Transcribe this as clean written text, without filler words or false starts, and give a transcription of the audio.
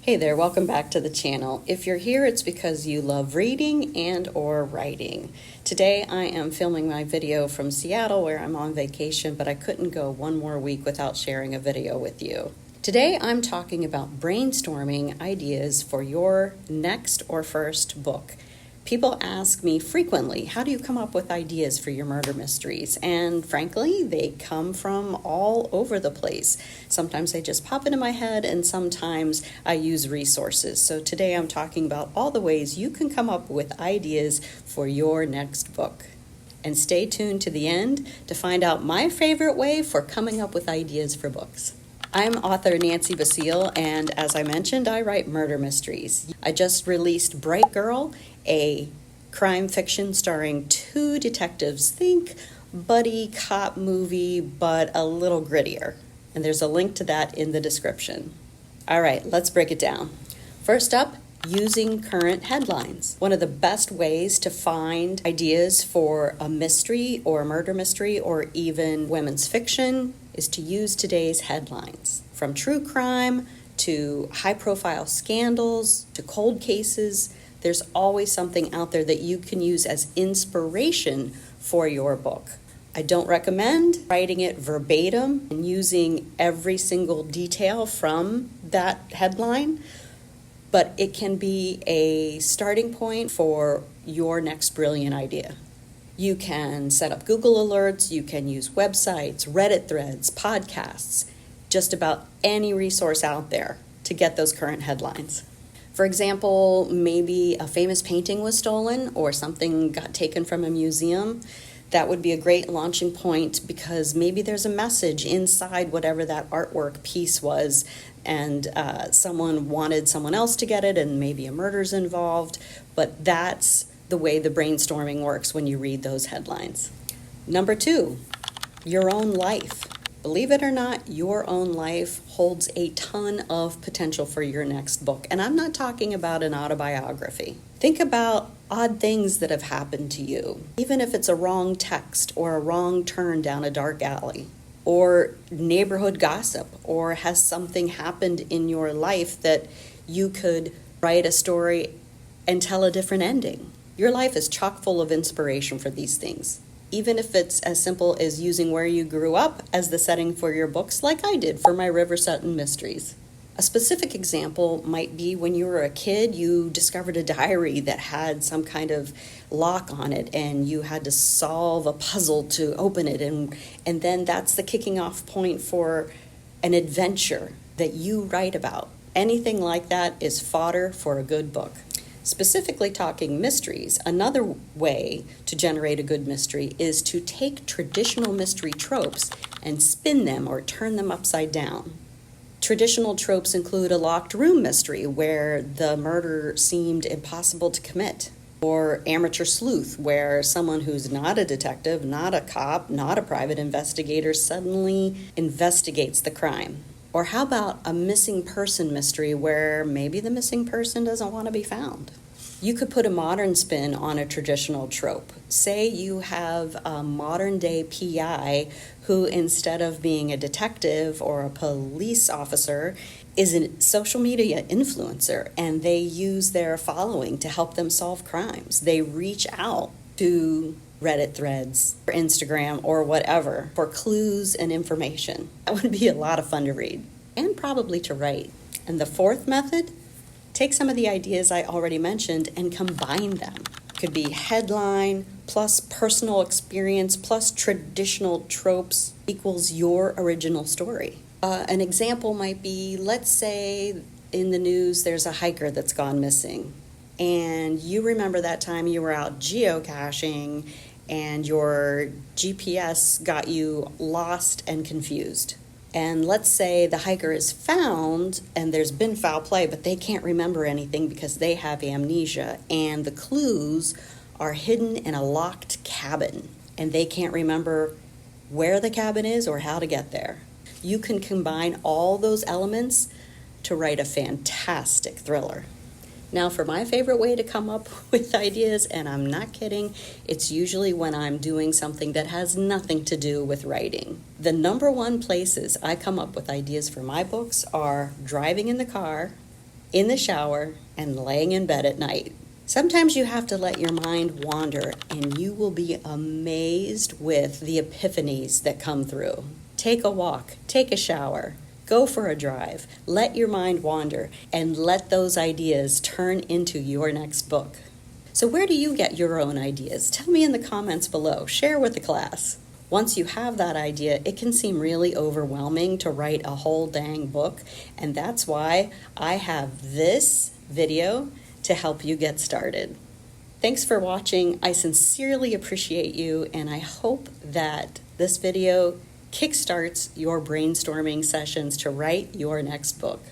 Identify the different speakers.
Speaker 1: Hey there, welcome back to the channel. If you're here, it's because you love reading and or writing. Today I am filming my video from Seattle where I'm on vacation, but I couldn't go one more week without sharing a video with you. Today I'm talking about brainstorming ideas for your next or first book. People ask me frequently, how do you come up with ideas for your murder mysteries? And frankly, they come from all over the place. Sometimes they just pop into my head, and sometimes I use resources. So today I'm talking about all the ways you can come up with ideas for your next book. And stay tuned to the end to find out my favorite way for coming up with ideas for books. I'm author Nancy Basile, and as I mentioned, I write murder mysteries. I just released Bright Girl, a crime fiction starring two detectives. Think buddy cop movie, but a little grittier. And there's a link to that in the description. All right, let's break it down. First up, using current headlines. One of the best ways to find ideas for a mystery or a murder mystery or even women's fiction is to use today's headlines. From true crime to high-profile scandals to cold cases, there's always something out there that you can use as inspiration for your book. I don't recommend writing it verbatim and using every single detail from that headline, but it can be a starting point for your next brilliant idea. You can set up Google alerts, you can use websites, Reddit threads, podcasts, just about any resource out there to get those current headlines. For example, maybe a famous painting was stolen or something got taken from a museum. That would be a great launching point because maybe there's a message inside whatever that artwork piece was, and someone wanted someone else to get it, and maybe a murder's involved. But that's the way the brainstorming works when you read those headlines. Number 2, your own life. Believe it or not, your own life holds a ton of potential for your next book. And I'm not talking about an autobiography. Think about odd things that have happened to you, even if it's a wrong text or a wrong turn down a dark alley, or neighborhood gossip, or has something happened in your life that you could write a story and tell a different ending. Your life is chock full of inspiration for these things, even if it's as simple as using where you grew up as the setting for your books, like I did for my Sutton mysteries. A specific example might be when you were a kid, you discovered a diary that had some kind of lock on it, and you had to solve a puzzle to open it, and then that's the kicking off point for an adventure that you write about. Anything like that is fodder for a good book. Specifically talking mysteries, another way to generate a good mystery is to take traditional mystery tropes and spin them or turn them upside down. Traditional tropes include a locked room mystery where the murder seemed impossible to commit, or amateur sleuth where someone who's not a detective, not a cop, not a private investigator suddenly investigates the crime. Or how about a missing person mystery where maybe the missing person doesn't want to be found? You could put a modern spin on a traditional trope. Say you have a modern day PI who, instead of being a detective or a police officer, is a social media influencer, and they use their following to help them solve crimes. They reach out to Reddit threads or Instagram or whatever for clues and information. That would be a lot of fun to read and probably to write. And the fourth method, take some of the ideas I already mentioned and combine them. It could be headline plus personal experience plus traditional tropes equals your original story. An example might be, let's say in the news there's a hiker that's gone missing, and you remember that time you were out geocaching and your GPS got you lost and confused. And let's say the hiker is found and there's been foul play, but they can't remember anything because they have amnesia, and the clues are hidden in a locked cabin and they can't remember where the cabin is or how to get there. You can combine all those elements to write a fantastic thriller. Now, for my favorite way to come up with ideas, and I'm not kidding, it's usually when I'm doing something that has nothing to do with writing. The number one places I come up with ideas for my books are driving in the car, in the shower, and laying in bed at night. Sometimes you have to let your mind wander, and you will be amazed with the epiphanies that come through. Take a walk, take a shower, go for a drive, let your mind wander, and let those ideas turn into your next book. So where do you get your own ideas? Tell me in the comments below. Share with the class. Once you have that idea, it can seem really overwhelming to write a whole dang book, and that's why I have this video to help you get started. Thanks for watching. I sincerely appreciate you, and I hope that this video kickstarts your brainstorming sessions to write your next book.